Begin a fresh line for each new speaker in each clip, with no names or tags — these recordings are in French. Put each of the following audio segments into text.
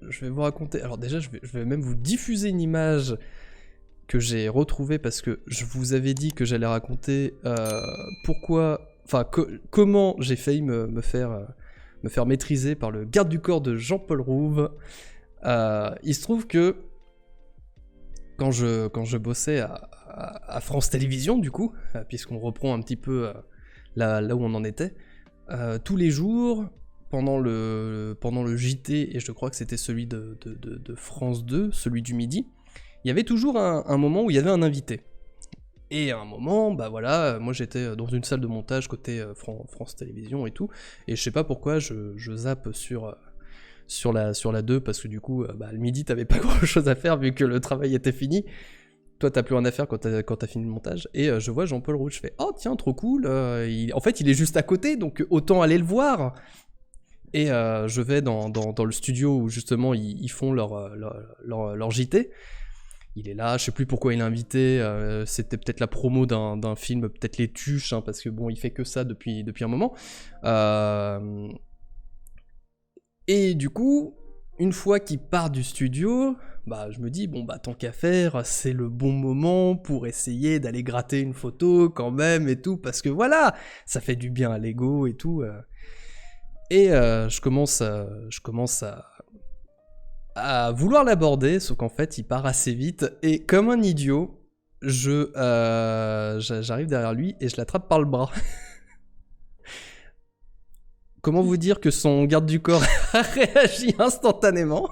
je vais vous raconter. Alors déjà, je vais même vous diffuser une image que j'ai retrouvée parce que je vous avais dit que j'allais raconter comment j'ai failli me faire maîtriser par le garde du corps de Jean-Paul Rouve. Il se trouve que quand je bossais à France Télévisions, du coup, puisqu'on reprend un petit peu là où on en était, tous les jours, pendant le JT, et je crois que c'était celui de France 2, celui du midi, il y avait toujours un moment où il y avait un invité. Et à un moment, bah voilà, moi j'étais dans une salle de montage côté France Télévisions et tout, et je sais pas pourquoi je zappe sur la 2, parce que du coup, le midi t'avais pas grand chose à faire vu que le travail était fini. Toi t'as plus rien à faire quand t'as fini le montage, et je vois Jean-Paul Rouve, je fais oh tiens, trop cool, en fait il est juste à côté, donc autant aller le voir. Et je vais dans le studio où justement ils font leur JT. Il est là, je sais plus pourquoi il est invité, c'était peut-être la promo d'un film, peut-être Les Tuches, hein, parce que bon, il fait que ça depuis un moment. Et du coup, une fois qu'il part du studio, bah je me dis, bon bah tant qu'à faire, c'est le bon moment pour essayer d'aller gratter une photo quand même et tout, parce que voilà, ça fait du bien à l'ego et tout. Et je commence à vouloir l'aborder, sauf qu'en fait, il part assez vite, et comme un idiot, j'arrive derrière lui et je l'attrape par le bras. Comment vous dire que son garde du corps a réagi instantanément?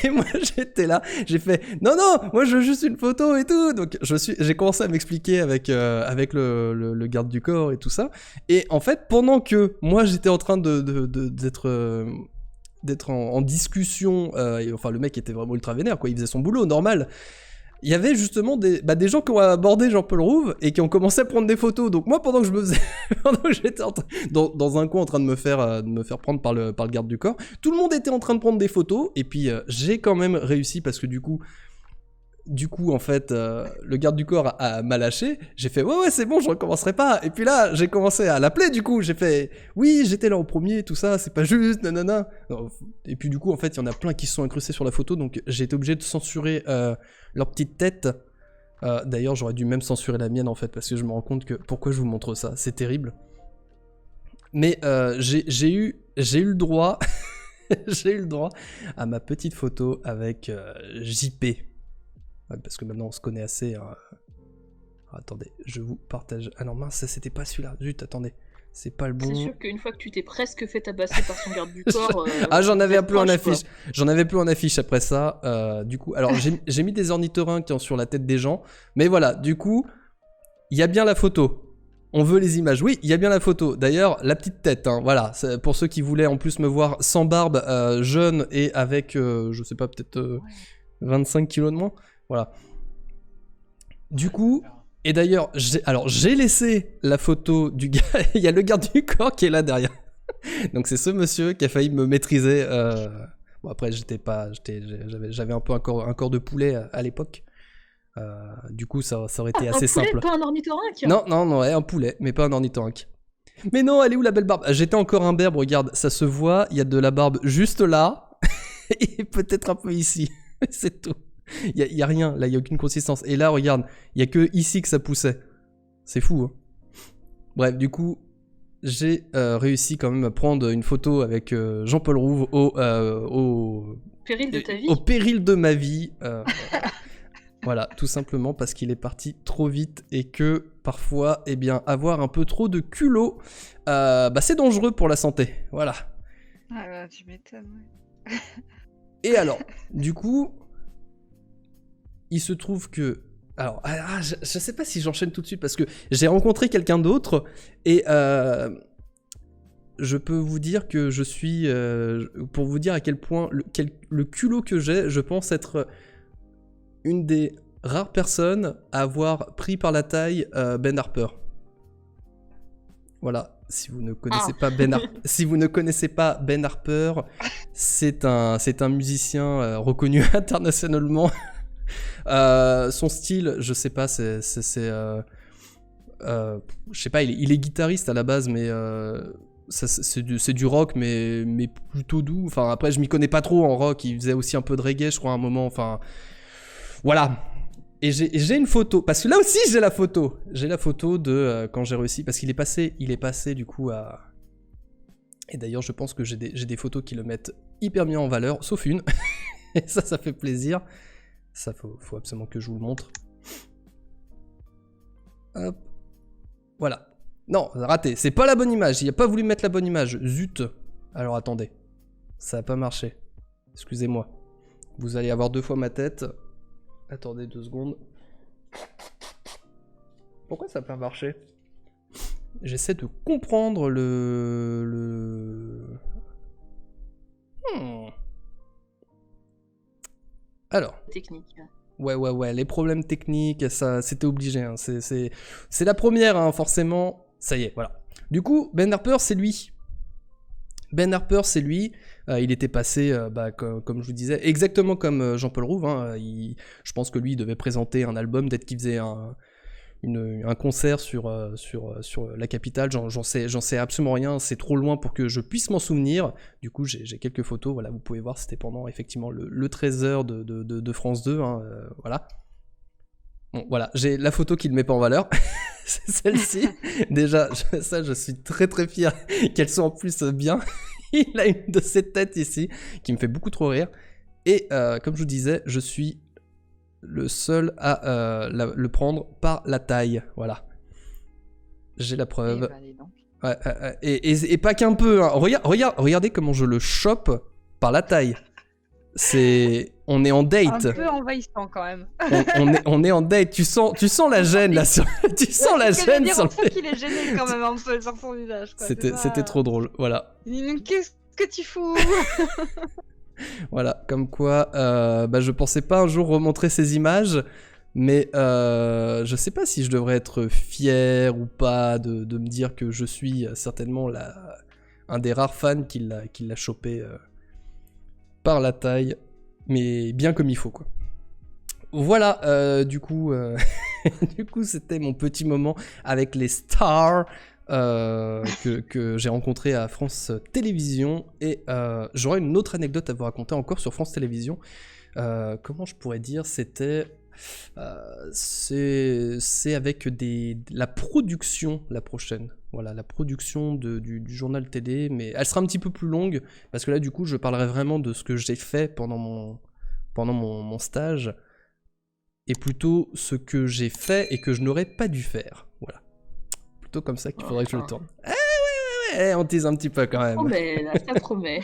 Et moi j'étais là, j'ai fait non, moi je veux juste une photo et tout. Donc j'ai commencé à m'expliquer avec le garde du corps et tout ça. Et en fait, pendant que moi j'étais en train d'être en discussion, et, enfin le mec était vraiment ultra vénère, quoi, il faisait son boulot normal. Il y avait justement des gens qui ont abordé Jean-Paul Rouve et qui ont commencé à prendre des photos. Donc moi, pendant que j'étais dans un coin en train de me faire prendre par le garde du corps, tout le monde était en train de prendre des photos. Et puis j'ai quand même réussi, parce que du coup en fait, le garde du corps m'a lâché. J'ai fait ouais c'est bon, je recommencerai pas. Et puis là j'ai commencé à l'appeler, du coup j'ai fait oui, j'étais là au premier, tout ça, c'est pas juste, nanana. Et puis du coup en fait il y en a plein qui se sont incrustés sur la photo, donc j'ai été obligé de censurer leur petite tête. D'ailleurs j'aurais dû même censurer la mienne en fait, parce que je me rends compte que pourquoi je vous montre ça, c'est terrible. Mais j'ai eu le droit j'ai eu le droit à ma petite photo avec JP. Ouais, parce que maintenant on se connaît assez. Attendez, je vous partage. Ah non, mince, ça c'était pas celui-là. Zut, attendez. C'est pas le bon.
C'est sûr qu'une fois que tu t'es presque fait tabasser par son garde du corps.
J'en avais plus en affiche. J'en avais plus en affiche après ça. Du coup, alors j'ai mis des ornithorynques sur la tête des gens. Mais voilà, du coup, il y a bien la photo. On veut les images. Oui, il y a bien la photo. D'ailleurs, la petite tête, hein, voilà. Pour ceux qui voulaient en plus me voir sans barbe, jeune et avec, je sais pas, peut-être 25 kilos de moins. Voilà. Du coup, et d'ailleurs, j'ai laissé la photo du gars. Il y a le garde du corps qui est là derrière. Donc c'est ce monsieur qui a failli me maîtriser. Bon après, j'avais un peu un corps de poulet à l'époque. Du coup, ça aurait été assez simple.
Un poulet, pas un ornithorynque?
Non, ouais, un poulet, mais pas un ornithorynque. Mais non, elle est où la belle barbe? J'étais encore un berbe, regarde, ça se voit. Il y a de la barbe juste là et peut-être un peu ici. C'est tout. Il y a rien, là il y a aucune consistance. Et là regarde, il y a que ici que ça poussait. C'est fou, hein. Bref, du coup, j'ai réussi quand même à prendre une photo avec Jean-Paul Rouve au
péril de ta vie.
Au péril de ma vie. Voilà, tout simplement parce qu'il est parti trop vite et que parfois, eh bien, avoir un peu trop de culot, c'est dangereux pour la santé. Voilà.
Ah bah, tu m'étonnes, ouais.
Et alors, du coup, il se trouve que... Alors, je sais pas si j'enchaîne tout de suite parce que j'ai rencontré quelqu'un d'autre et je peux vous dire que je suis... pour vous dire à quel point le culot que j'ai, je pense être une des rares personnes à avoir pris par la taille Ben Harper. Voilà. Si vous ne connaissez pas Ben Harper, c'est un musicien reconnu internationalement. Son style, je sais pas, je sais pas, il est guitariste à la base, mais c'est du rock, mais plutôt doux. Enfin, après, je m'y connais pas trop en rock. Il faisait aussi un peu de reggae, je crois, à un moment. Enfin, voilà. Et j'ai une photo. Parce que là aussi, j'ai la photo. J'ai la photo de quand j'ai réussi. Parce qu'il est passé du coup à... Et d'ailleurs, je pense que j'ai des photos qui le mettent hyper bien en valeur, sauf une. Et ça fait plaisir. Ça, faut absolument que je vous le montre. Hop. Voilà. Non, raté. C'est pas la bonne image. Il a pas voulu mettre la bonne image. Zut. Alors attendez. Ça a pas marché. Excusez-moi. Vous allez avoir 2 fois ma tête. Attendez 2 secondes. Pourquoi ça a pas marché? J'essaie de comprendre Alors.
Technique.
Ouais, les problèmes techniques, ça, c'était obligé. Hein. C'est la première, hein, forcément. Ça y est, voilà. Du coup, Ben Harper, c'est lui. Ben Harper, c'est lui. Il était passé, comme je vous disais, exactement comme Jean-Paul Rouve. Hein. Je pense que lui, il devait présenter un album, peut-être qu'il faisait un concert sur la capitale. J'en sais absolument rien. C'est trop loin pour que je puisse m'en souvenir. Du coup, j'ai quelques photos. Voilà, vous pouvez voir, c'était pendant effectivement le 13h de France 2. Hein, voilà. Bon, voilà, j'ai la photo qui ne le met pas en valeur. C'est celle-ci. Déjà, je suis très très fier qu'elle soit en plus bien. Il a une de ses têtes ici qui me fait beaucoup trop rire. Et comme je vous disais, je suis le seul à le prendre par la taille. Voilà. J'ai la preuve. Ouais, et pas qu'un peu. Hein. Regardez comment je le chope par la taille. On est en date.
Un peu envahissant quand même.
on est en date. Tu sens la gêne là. Tu sens la gêne sur
on sent qu'il est gêné quand même un peu sur son visage.
C'était trop drôle. Voilà.
Qu'est-ce que tu fous?
Voilà, comme quoi, je pensais pas un jour remontrer ces images, mais je sais pas si je devrais être fier ou pas de me dire que je suis certainement un des rares fans qui l'a chopé par la taille, mais bien comme il faut, quoi. Voilà, du coup, c'était mon petit moment avec les stars que j'ai rencontré à France Télévisions, et j'aurais une autre anecdote à vous raconter encore sur France Télévisions. Comment je pourrais dire, c'est avec la production la prochaine. Voilà, la production du journal télé, mais elle sera un petit peu plus longue parce que là du coup je parlerai vraiment de ce que j'ai fait pendant mon stage, et plutôt ce que j'ai fait et que je n'aurais pas dû faire. Voilà. Plutôt comme ça qu'il faudrait que je le tourne. Ah ouais, on tease un petit peu quand même.
Ça promet.